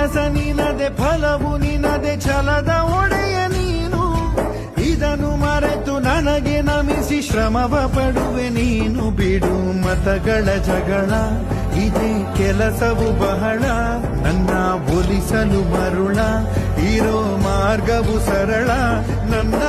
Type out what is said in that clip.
ಕೆಲಸ ನಿನದೆ ಫಲವು ನಿನದೆ ಛಲದ ಒಡೆಯ ನೀನು ಇದನ್ನು ಮರೆತು ನನಗೆ ನಮಿಸಿ ಶ್ರಮವ ಪಡುವೆ ನೀನು ಬಿಡು ಮತಗಳ ಜಗಳ ಇದೇ ಕೆಲಸವು ಬಹಳ ನನ್ನ ಒಲಿಸಲು ಮರುಳ ಇರೋ ಮಾರ್ಗವು ಸರಳ ನನ್ನ